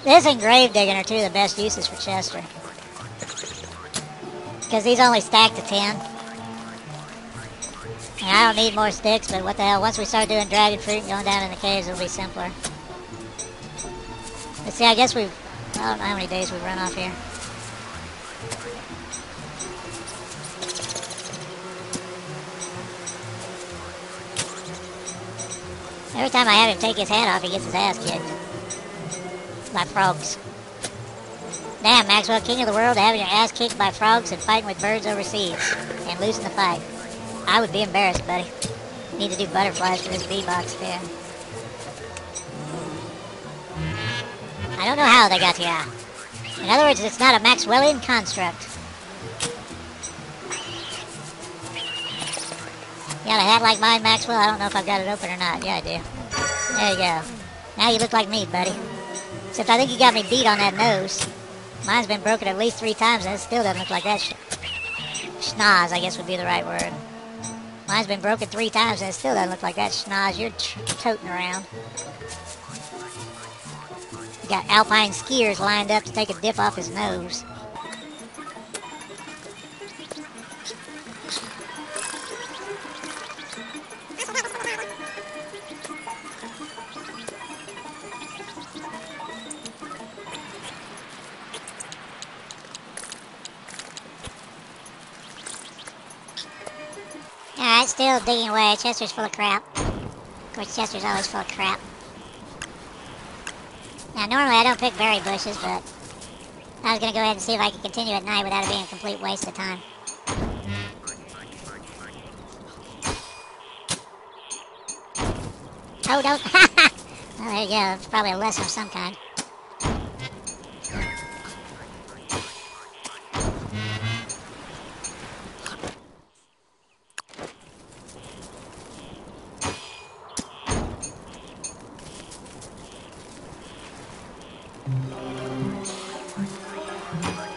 This and grave digging are two of the best uses for Chester. Because these only stack to 10. And I don't need more sticks, but what the hell, once we start doing dragon fruit and going down in the caves, it'll be simpler. Let's see, I guess I don't know how many days we've run off here. Every time I have him take his hat off, he gets his ass kicked. By frogs. Damn, Maxwell, king of the world, having your ass kicked by frogs and fighting with birds overseas. And losing the fight. I would be embarrassed, buddy. Need to do butterflies for this bee box fair. I don't know how they got here. In other words, it's not a Maxwellian construct. You got a hat like mine, Maxwell? I don't know if I've got it open or not. Yeah, I do. There you go. Now you look like me, buddy. Except I think you got me beat on that nose. Mine's been broken at least 3 times, and it still doesn't look like that. Schnoz, I guess would be the right word. Mine's been broken 3 times, and it still doesn't look like that schnoz you're toting around. You got alpine skiers lined up to take a dip off his nose. Alright, still digging away. Chester's full of crap. Of course, Chester's always full of crap. Now, normally I don't pick berry bushes, but I was going to go ahead and see if I could continue at night without it being a complete waste of time. Oh, don't. Well, there you go. It's probably a lesson of some kind.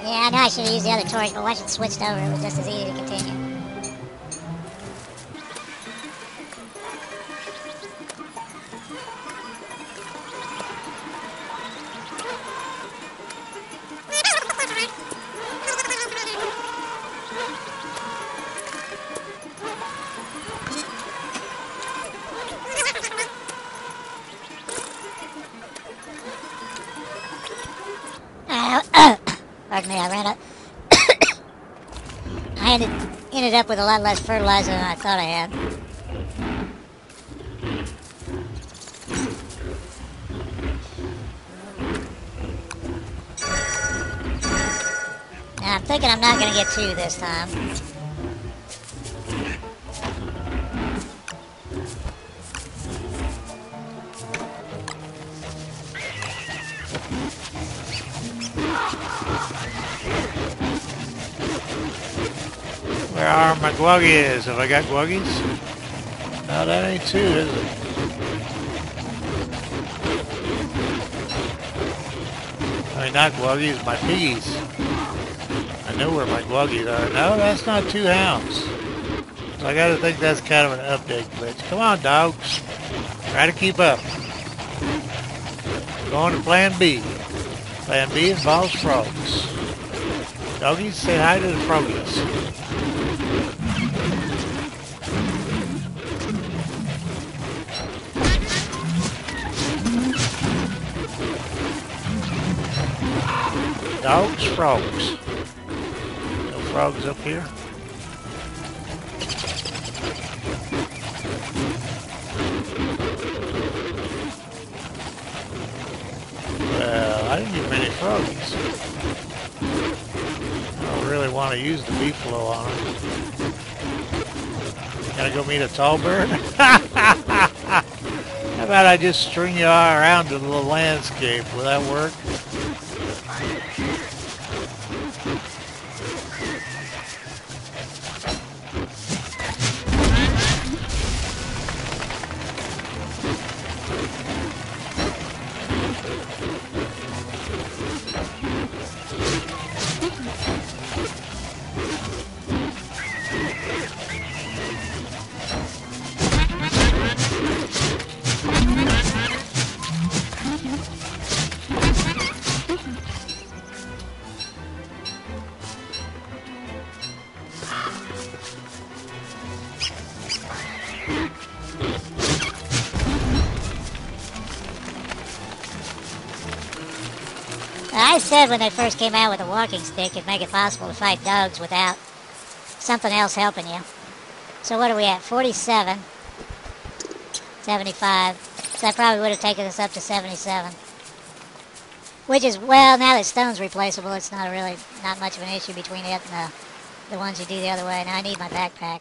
Yeah, I know I should have used the other torch, but once it switched over, it was just as easy to continue. Pardon me, I ran up. I ended up with a lot less fertilizer than I thought I had. Now I'm thinking I'm not going to get 2 this time. Where are my gwuggies? Have I got gwuggies? No, that ain't 2, is it? I mean, not gwuggies, my piggies. I know where my gwuggies are. No, that's not 2 hounds. So I gotta think that's kind of an update glitch. Come on, dogs. Try to keep up. Going to plan B. Plan B involves frogs. Doggies, say hi to the froggies. Dogs, frogs. No frogs up here. Well, I didn't get many froggies. I don't really want to use the beef flow on them. Gotta go meet a tall bird? How about I just string you all around to the little landscape? Will that work? I said when they first came out with a walking stick, it'd make it possible to fight dogs without something else helping you. So what are we at? 47. 75. So that probably would have taken us up to 77. Which is, well, now that stone's replaceable, it's not much of an issue between it and the ones you do the other way. Now I need my backpack.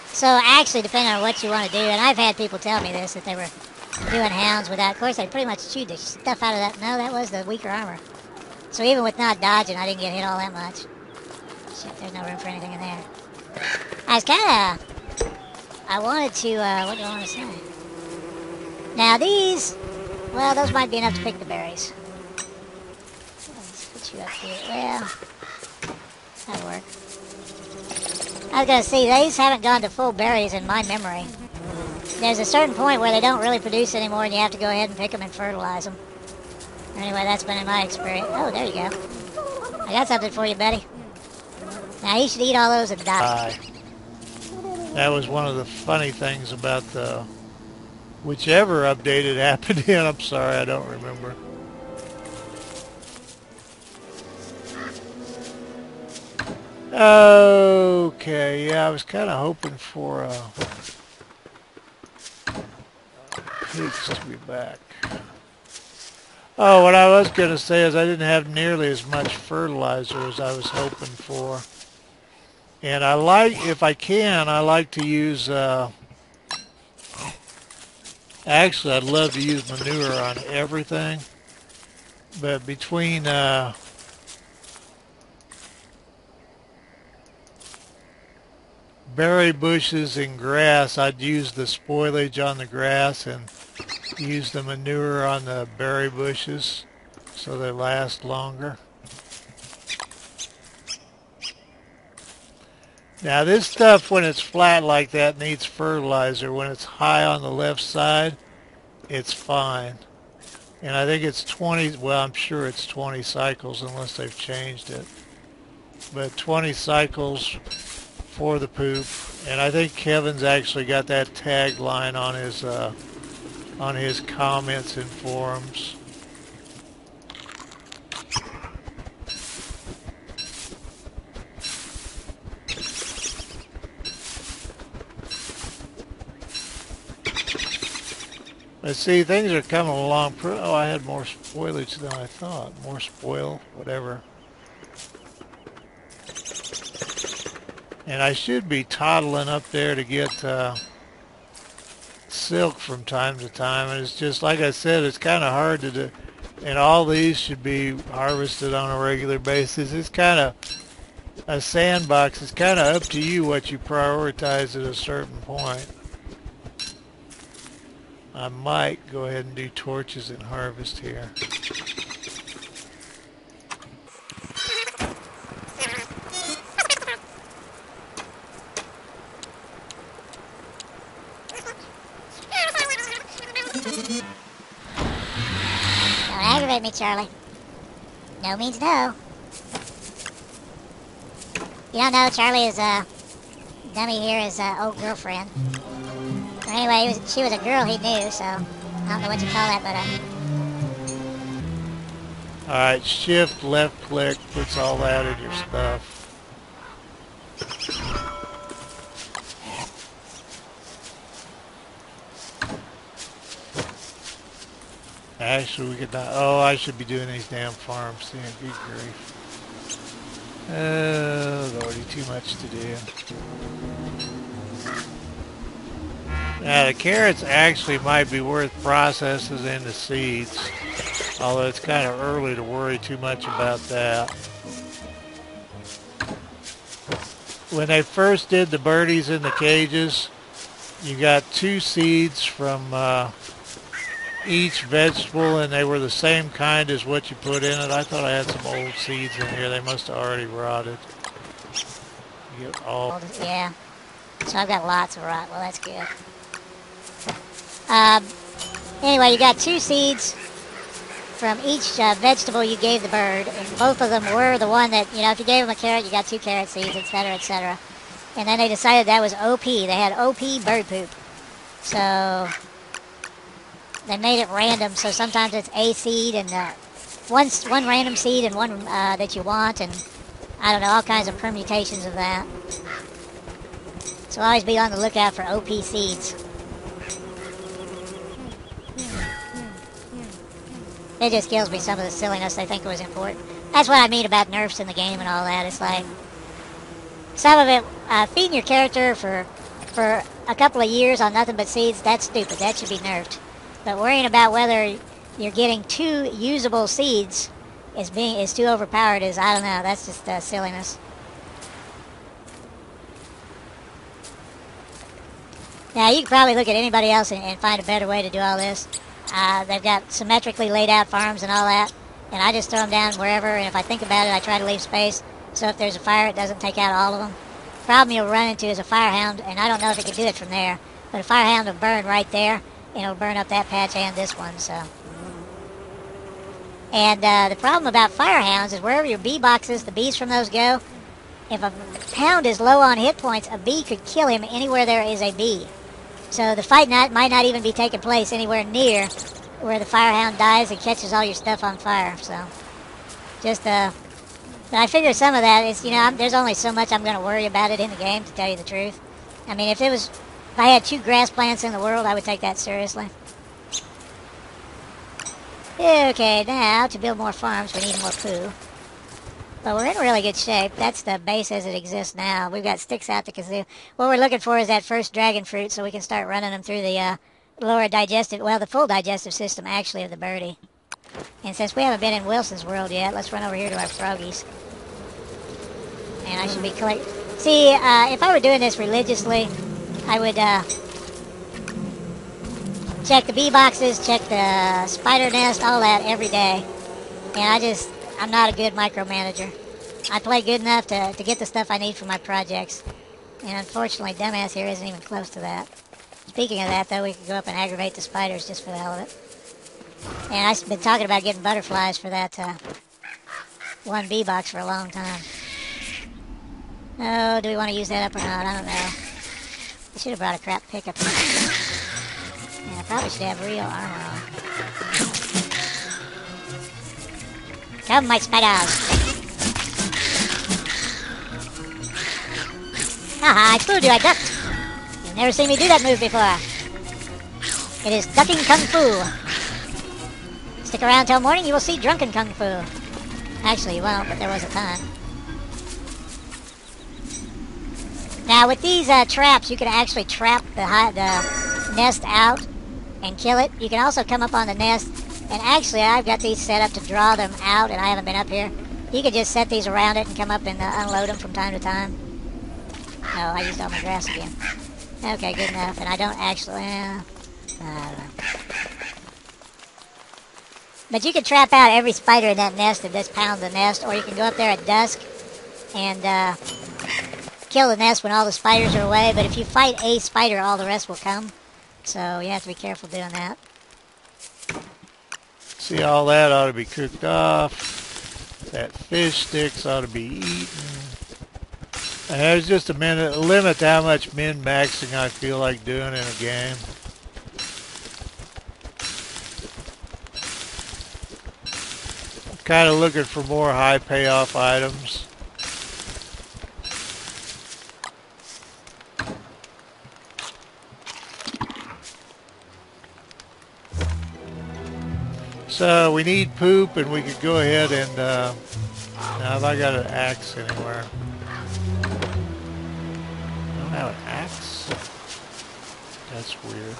So actually, depending on what you want to do, and I've had people tell me this, that they were doing hounds without, of course they pretty much chewed the stuff out of that. No, that was the weaker armor. So even with not dodging, I didn't get hit all that much. Shit, there's no room for anything in there. I wanted to, what do I want to say? Now these, well, those might be enough to pick the berries. Let's put you up here. Well, that'll work. I was going to see, these haven't gone to full berries in my memory. There's a certain point where they don't really produce anymore and you have to go ahead and pick them and fertilize them. Anyway, that's been in my experience. Oh, there you go. I got something for you, Betty. Now, you should eat all those and die. That was one of the funny things about the whichever update it happened in. I'm sorry, I don't remember. Okay, yeah, I was kind of hoping for pigs to be back. Oh, what I was going to say is I didn't have nearly as much fertilizer as I was hoping for. And I like, if I can, I like to use, actually I'd love to use manure on everything. But between berry bushes and grass, I'd use the spoilage on the grass and use the manure on the berry bushes so they last longer. Now this stuff, when it's flat like that, needs fertilizer. When it's high on the left side, it's fine. And I think it's 20, well, I'm sure it's 20 cycles unless they've changed it. But 20 cycles for the poop. And I think Kevin's actually got that tagline on his comments and forums. Let's see, things are coming along. Oh, I had more spoilage than I thought. More spoil, whatever. And I should be toddling up there to get silk from time to time. And it's just, like I said, it's kind of hard to do. And all these should be harvested on a regular basis. It's kind of a sandbox. It's kind of up to you what you prioritize at a certain point. I might go ahead and do torches and harvest here. Don't aggravate me, Charlie. No means no. You don't know, Charlie is, dummy here is, old girlfriend. Anyway, she was a girl he knew, so I don't know what you call that, but Alright, shift, left click, puts all that in your stuff. Actually, we could not, oh, I should be doing these damn farms. Yeah, good grief. Oh, Lordy, too much to do. Now the carrots actually might be worth processes into seeds, although it's kind of early to worry too much about that. When they first did the birdies in the cages, you got 2 seeds from each vegetable, and they were the same kind as what you put in it. I thought I had some old seeds in here. They must have already rotted. You get all... yeah. So I've got lots of rot. Well, that's good. Anyway, you got 2 seeds from each vegetable you gave the bird, and both of them were the one that, you know, if you gave them a carrot, you got 2 carrot seeds, etc., etc. And then they decided that was OP. They had OP bird poop. So they made it random, so sometimes it's a seed and one random seed and one that you want, and I don't know, all kinds of permutations of that. So always be on the lookout for OP seeds. It just kills me, some of the silliness they think was important. That's what I mean about nerfs in the game and all that. It's like, some of it, feeding your character for a couple of years on nothing but seeds, that's stupid. That should be nerfed. But worrying about whether you're getting 2 usable seeds is too overpowered is, I don't know, that's just silliness. Now, you can probably look at anybody else and find a better way to do all this. They've got symmetrically laid out farms and all that, and I just throw them down wherever, and if I think about it, I try to leave space, so if there's a fire, it doesn't take out all of them. The problem you'll run into is a fire hound, and I don't know if it can do it from there, but a fire hound will burn right there, and it'll burn up that patch and this one, so. And the problem about fire hounds is wherever your bee boxes, the bees from those go, if a hound is low on hit points, a bee could kill him anywhere there is a bee. So the fight might not even be taking place anywhere near where the firehound dies and catches all your stuff on fire. So, just but I figure some of that is, you know, there's only so much I'm going to worry about it in the game, to tell you the truth. I mean, if I had 2 grass plants in the world, I would take that seriously. Okay, now to build more farms, we need more poo. But we're in really good shape. That's the base as it exists now. We've got sticks out the kazoo. What we're looking for is that first dragon fruit so we can start running them through the lower digestive, well, the full digestive system, actually, of the birdie. And since we haven't been in Wilson's world yet, let's run over here to our froggies. And I should be collecting. See, if I were doing this religiously, I would check the bee boxes, check the spider nest, all that every day. And I'm not a good micromanager. I play good enough to get the stuff I need for my projects. And unfortunately, dumbass here isn't even close to that. Speaking of that, though, we could go up and aggravate the spiders just for the hell of it. And I've been talking about getting butterflies for that one bee box for a long time. Oh, do we want to use that up or not? I don't know. I should have brought a crap pickup. And I probably should have real armor on. Come, my spiders! Haha, I fooled you, I ducked! You've never seen me do that move before. It is ducking kung fu. Stick around till morning, you will see drunken kung fu. Actually, you won't, but there was a time. Now, with these traps, you can actually trap the nest out and kill it. You can also come up on the nest. And actually, I've got these set up to draw them out, and I haven't been up here. You can just set these around it and come up and unload them from time to time. Oh, I used all my grass again. Okay, good enough. And I don't actually... I don't know. But you can trap out every spider in that nest and just pound the nest, or you can go up there at dusk and kill the nest when all the spiders are away. But if you fight a spider, all the rest will come. So you have to be careful doing that. See, all that ought to be cooked off. That fish sticks ought to be eaten. And there's just a limit to how much min-maxing I feel like doing in a game. I'm kind of looking for more high payoff items. So we need poop, and we could go ahead and now have I got an axe anywhere? I don't have an axe. That's weird.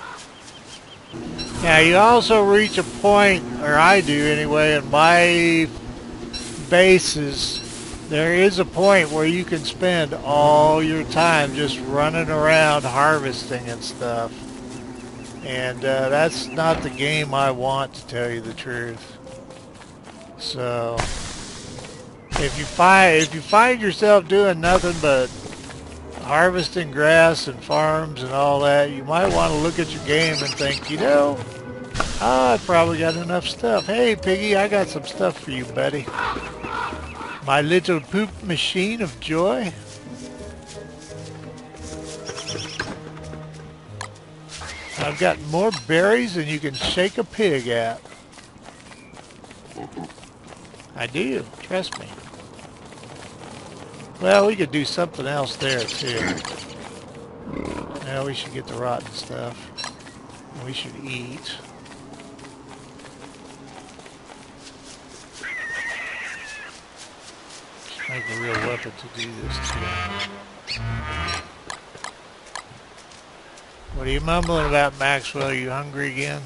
Now you also reach a point, or I do anyway, in my bases. There is a point where you can spend all your time just running around harvesting and stuff. And that's not the game I want, to tell you the truth. So if you find yourself doing nothing but harvesting grass and farms and all that, you might want to look at your game and think, you know, I probably got enough stuff. Hey, Piggy, I got some stuff for you, buddy. My little poop machine of joy. I've got more berries than you can shake a pig at. I do, trust me. Well, we could do something else there too. Well, we should get the rotten stuff. We should eat. Just make a real weapon to do this too. What are you mumbling about, Maxwell? Are you hungry again?